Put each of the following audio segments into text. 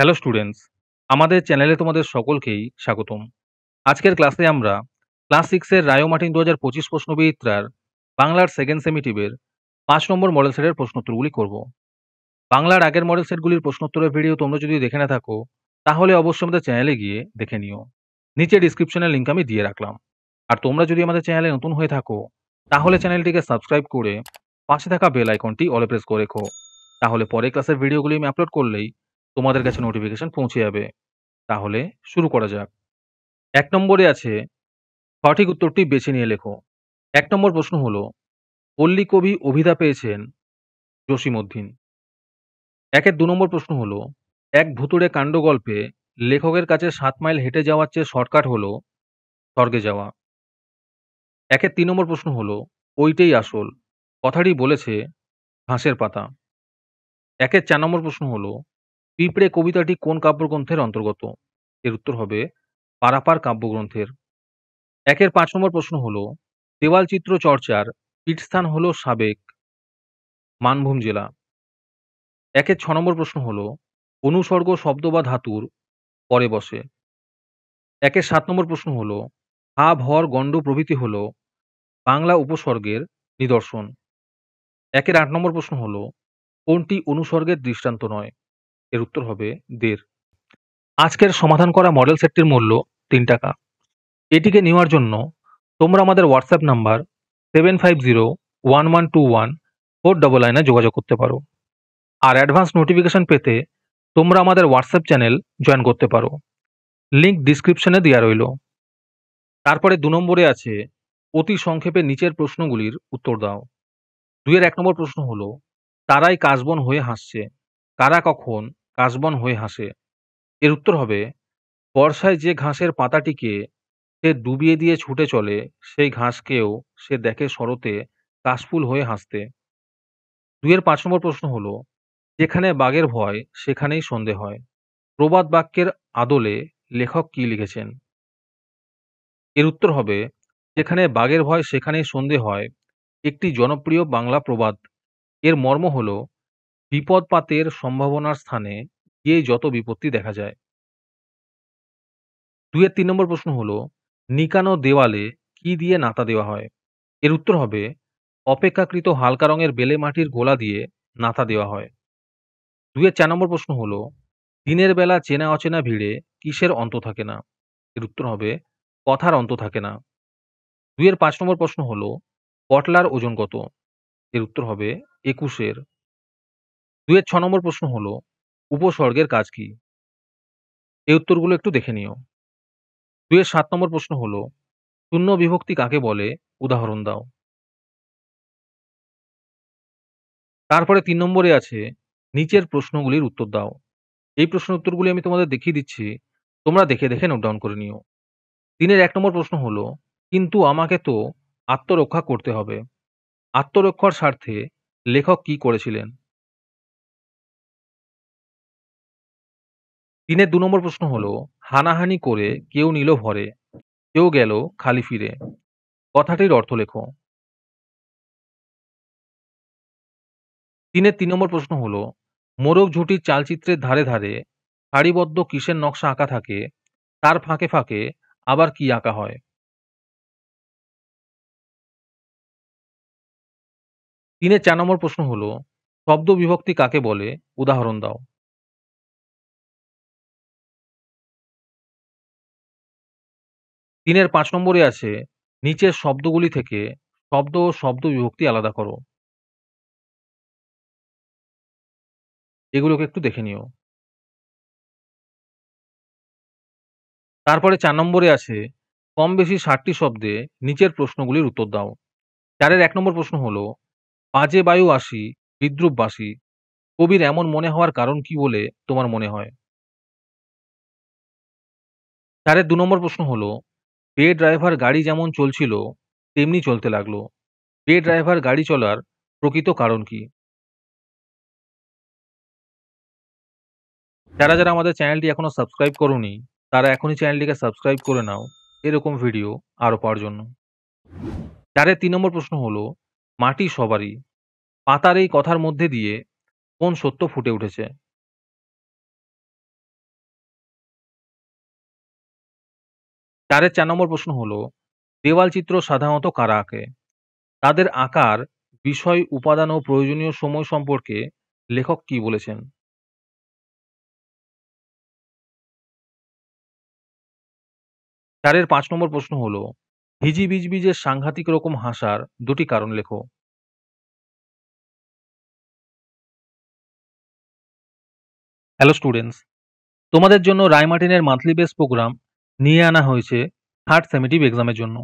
Hello students, আমাদের চ্যানেলে তোমাদের সকলকেই স্বাগতম। আজকের ক্লাসে আমরা ক্লাস 6 এর রায় ও মার্টিন ২০২৫ প্রশ্নবিচিত্রার বাংলার সেকেন্ড সেমিটিভের ৫ নম্বর মডেল সেটের প্রশ্নোত্তরগুলি করব। বাংলার আগের মডেল সেটগুলির প্রশ্নোত্তরের ভিডিও তোমরা যদি দেখে না থাকো, তাহলে অবশ্যই আমাদের চ্যানেলে গিয়ে দেখে নিও। নিচে ডিসক্রিপশনের লিঙ্ক আমি দিয়ে রাখলাম। আর তোমরা যদি আমাদের চ্যানেলে নতুন হয়ে থাকো, তাহলে চ্যানেলটিকে সাবস্ক্রাইব করে পাশে থাকা বেল আইকনটি অলে প্রেস করে রেখো। তাহলে পরের ক্লাসের ভিডিওগুলি আমি আপলোড করলেই তোমাদের কাছে নোটিফিকেশন পৌঁছে যাবে। তাহলে শুরু করা যাক। ১ নম্বরে আছে, সঠিক উত্তরটি বেছে নিয়ে লেখো। ১ নম্বর প্রশ্ন হলো, পল্লী কবি অভিধা পেয়েছেন জসীমউদ্দীন। ১ ২ নম্বর প্রশ্ন হলো, এক ভুতুড়ে কাণ্ড গল্পে লেখকের কাছে ৭ মাইল হেঁটে যাওয়ার চেয়ে শর্টকাট হলো স্বর্গে যাওয়া। ৩ নম্বর প্রশ্ন হলো, ওইটাই আসল কথাটি বলেছে ঘাসের পাতা। ৪ নম্বর প্রশ্ন হলো, পিঁপড়ে কবিতাটি কোন কাব্যগ্রন্থের অন্তর্গত? এর উত্তর হবে পারাপার কাব্যগ্রন্থের। ৫ নম্বর প্রশ্ন হলো, দেওয়ালচিত্র চর্চার পীঠস্থান হলো সাবেক মানভূম জেলা। ৬ নম্বর প্রশ্ন হলো, অনুসর্গ শব্দ বা ধাতুর পরে বসে। ৭ নম্বর প্রশ্ন হলো, হা ভর গণ্ড প্রভৃতি হলো বাংলা উপসর্গের নিদর্শন। ৮ নম্বর প্রশ্ন হলো, কোনটি অনুসর্গের দৃষ্টান্ত নয়? এর উত্তর হবে দের। আজকের সমাধান করা মডেল সেটটির মূল্য ৩ টাকা। এটিকে নেওয়ার জন্য তোমরা আমাদের হোয়াটসঅ্যাপ নাম্বার 7501121499 যোগাযোগ করতে পারো। আর অ্যাডভান্স নোটিফিকেশন পেতে তোমরা আমাদের হোয়াটসঅ্যাপ চ্যানেল জয়েন করতে পারো। লিংক ডিসক্রিপশনে দেওয়া রইল। তারপরে ২ নম্বরে আছে, অতি সংক্ষেপে নিচের প্রশ্নগুলির উত্তর দাও। ২ এর ১ নম্বর প্রশ্ন হলো, তারাই কাশবন হয়ে হাসছে, কারা কখন কাশবন হয়ে হাসে? এর উত্তর হবে, বর্ষায় যে ঘাসের পাতাটিকে সে ডুবিয়ে দিয়ে ছুটে চলে, সেই ঘাসকেও সে দেখে শরতে কাশফুল হয়ে হাসতে। ২ এর ৫ নম্বর প্রশ্ন হলো, যেখানে বাঘের ভয় সেখানেই সন্ধে হয়। প্রবাদ বাক্যের আদলে লেখক কি লিখেছেন? এর উত্তর হবে, যেখানে বাঘের ভয় সেখানেই সন্ধে হয় একটি জনপ্রিয় বাংলা প্রবাদ। এর মর্ম হল, বিপদপাতের সম্ভাবনার স্থানে গিয়েই যত বিপত্তি দেখা যায়। ২ এর ৩ নম্বর প্রশ্ন হলো, নিকানো দেওয়ালে কি দিয়ে নাতা দেওয়া হয়? এর উত্তর হবে, অপেক্ষাকৃত হালকা রঙের বেলে মাটির গোলা দিয়ে নাতা দেওয়া হয়। ২ এর ৪ নম্বর প্রশ্ন হলো, দিনের বেলা চেনা অচেনা ভিড়ে কিসের অন্ত থাকে না? এর উত্তর হবে, কথার অন্ত থাকে না। ২ এর ৫ নম্বর প্রশ্ন হলো, পটলার ওজন কত? এর উত্তর হবে ২১ এর। ২ এর ৬ নম্বর প্রশ্ন হলো, উপসর্গের কাজ কি? এই উত্তরগুলো একটু দেখে নিও। ২ এর ৭ নম্বর প্রশ্ন হলো, শূন্য বিভক্তি কাকে বলে? উদাহরণ দাও। তারপরে ৩ নম্বরে আছে, নিচের প্রশ্নগুলির উত্তর দাও। এই প্রশ্নের উত্তরগুলি আমি তোমাদের দেখিয়ে দিচ্ছি। তোমরা দেখে, দেখে নোট ডাউন করে নিও। ৩ এর ১ নম্বর প্রশ্ন হলো, কিন্তু আমাকে তো আত্মরক্ষা করতে হবে। আত্মরক্ষার স্বার্থে লেখক কি করেছিলেন? ৩ এর ২ নম্বর প্রশ্ন হলো, হানাহানি করে কেউ নিল ভরে, কেউ গেল খালি ফিরে। কথাটির অর্থ লেখো। ৩ এর ৩ নম্বর প্রশ্ন হলো, মোরগ ঝুঁটির চালচিত্রের ধারে ধারে সারিবদ্ধ কিসের নকশা আঁকা থাকে, তার ফাঁকে ফাঁকে আবার কি আঁকা হয়? ৩ এর ৪ নম্বর প্রশ্ন হলো, শব্দ বিভক্তি কাকে বলে? উদাহরণ দাও। ৩ এর ৫ নম্বরে আছে, নিচের শব্দগুলি থেকে শব্দ ও শব্দ বিভক্তি আলাদা করো। এগুলোকে একটু দেখে নিও। তারপরে ৪ নম্বরে আছে, কম বেশি ৬০ টি শব্দে নিচের প্রশ্নগুলির উত্তর দাও। ৪ এর ১ নম্বর প্রশ্ন হলো, বাজে বায়ু আসি বিদ্রূপ বাসি, কবির এমন মনে হওয়ার কারণ কি বলে তোমার মনে হয়? ৪ এর ২ নম্বর প্রশ্ন হলো, বে ড্রাইভার গাড়ি যেমন চলছিল তেমনি চলতে লাগলো। বে ড্রাইভার গাড়ি চলার প্রকৃত কারণ কি? যারা, যারা আমাদের চ্যানেলটি এখনো সাবস্ক্রাইব করোনি, তারা এখনই চ্যানেলটিকে সাবস্ক্রাইব করে নাও এরকম ভিডিও আরো পাওয়ার জন্য। ৪ এর ৩ নম্বর প্রশ্ন হলো, মাটি সবারই। পাতার এই কথার মধ্যে দিয়ে কোন সত্য ফুটে উঠেছে? 4-এর 4 নম্বর প্রশ্ন হলো, দেওয়াল চিত্র সাধারণত কারা আঁকে? তাদের আঁকার বিষয়, উপাদান ও প্রয়োজনীয় সময় সম্পর্কে লেখক কি বলেছেন? 4-এর 5 নম্বর প্রশ্ন হলো, হিজিবিজবিজের সাংঘাতিক রকম হাসার 2টি কারণ লেখো। হ্যালো স্টুডেন্টস, তোমাদের জন্য রায়মার্টিনের মান্থলি বেস প্রোগ্রাম নিয়ে আনা হয়েছে 3rd সেমেটিভ এক্সামের জন্য।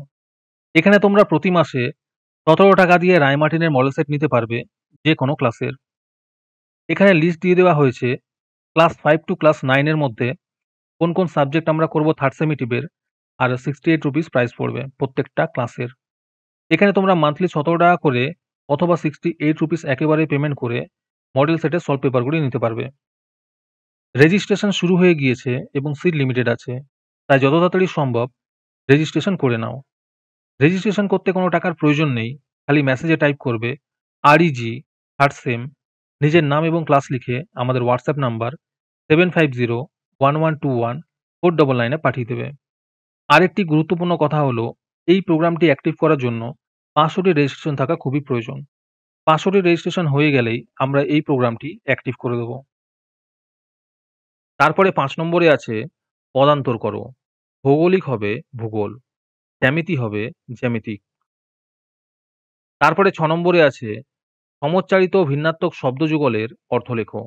এখানে তোমরা প্রতি মাসে ১৭ টাকা দিয়ে রায়মার্টিনের মডেল সেট নিতে পারবে যে কোনো ক্লাসের। এখানে লিস্ট দিয়ে দেওয়া হয়েছে ক্লাস 5 টু ক্লাস 9 এর মধ্যে কোন কোন সাবজেক্ট আমরা করব 3rd সেমেটিভের, আর 68 রুপিস প্রাইস পড়বে প্রত্যেকটা ক্লাসের। এখানে তোমরা মান্থলি ১৭ টাকা করে অথবা 68 রুপিস একেবারে পেমেন্ট করে মডেল সেটের সলভ পেপারগুলি নিতে পারবে। রেজিস্ট্রেশন শুরু হয়ে গিয়েছে এবং সিট লিমিটেড আছে, তাই যত তাড়াতাড়ি সম্ভব রেজিস্ট্রেশন করে নাও। রেজিস্ট্রেশন করতে কোনো টাকার প্রয়োজন নেই, খালি মেসেজে টাইপ করবে REG 3rd সেম, নিজের নাম এবং ক্লাস লিখে আমাদের হোয়াটসঅ্যাপ নাম্বার 7501121499 এ পাঠিয়ে দেবে। আরেকটি গুরুত্বপূর্ণ কথা হলো, এই প্রোগ্রামটি অ্যাক্টিভ করার জন্য 500 টি রেজিস্ট্রেশন থাকা খুবই প্রয়োজন। 500 টি রেজিস্ট্রেশন হয়ে গেলেই আমরা এই প্রোগ্রামটি অ্যাক্টিভ করে দেব। তারপরে 5 নম্বরে আছে পদান্তর করো। ভৌগোলিক হবে ভূগোল, জ্যামিতি হবে জ্যামিতিক। তারপরে 6 নম্বরে আছে সমচ্চারিত ভিন্নাত্মক শব্দযুগলের অর্থ লেখো।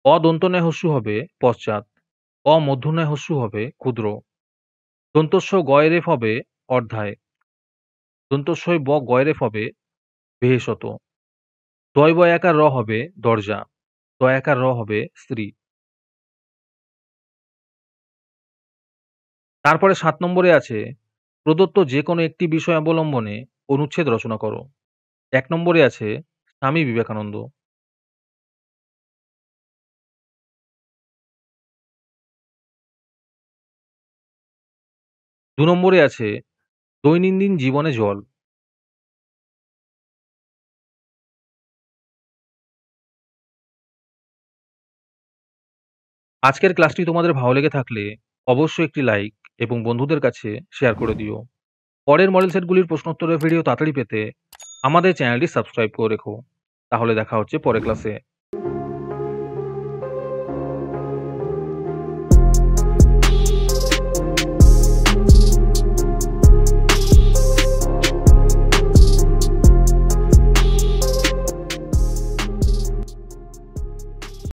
অদন্তন্যায় হস্যু হবে পশ্চাৎ, অমূর্ধন্যায় হস্যু হবে ক্ষুদ্র, দন্তস্ব গয়রেফ হবে অর্ধায়, দন্তস্বয় ব গয়রেফ হবে ভেষত, দয় বয়াকার র হবে দরজা, দয়াকার র হবে স্ত্রী। তারপরে 7 নম্বরে আছে প্রদত্ত যে কোনো একটি বিষয় অবলম্বনে অনুচ্ছেদ রচনা করো। 1 নম্বরে আছে স্বামী বিবেকানন্দ। 2 নম্বরে আছে দৈনন্দিন জীবনে জল। আজকের ক্লাসটি তোমাদের ভালো লেগে থাকলে অবশ্যই একটি লাইক এবং বন্ধুদের কাছে শেয়ার করে দিও। পরের মডেল সেটগুলির প্রশ্নোত্তরের ভিডিও তাড়াতাড়ি পেতে আমাদের চ্যানেলটি সাবস্ক্রাইব করে রেখো। তাহলে দেখা হচ্ছে পরের ক্লাসে।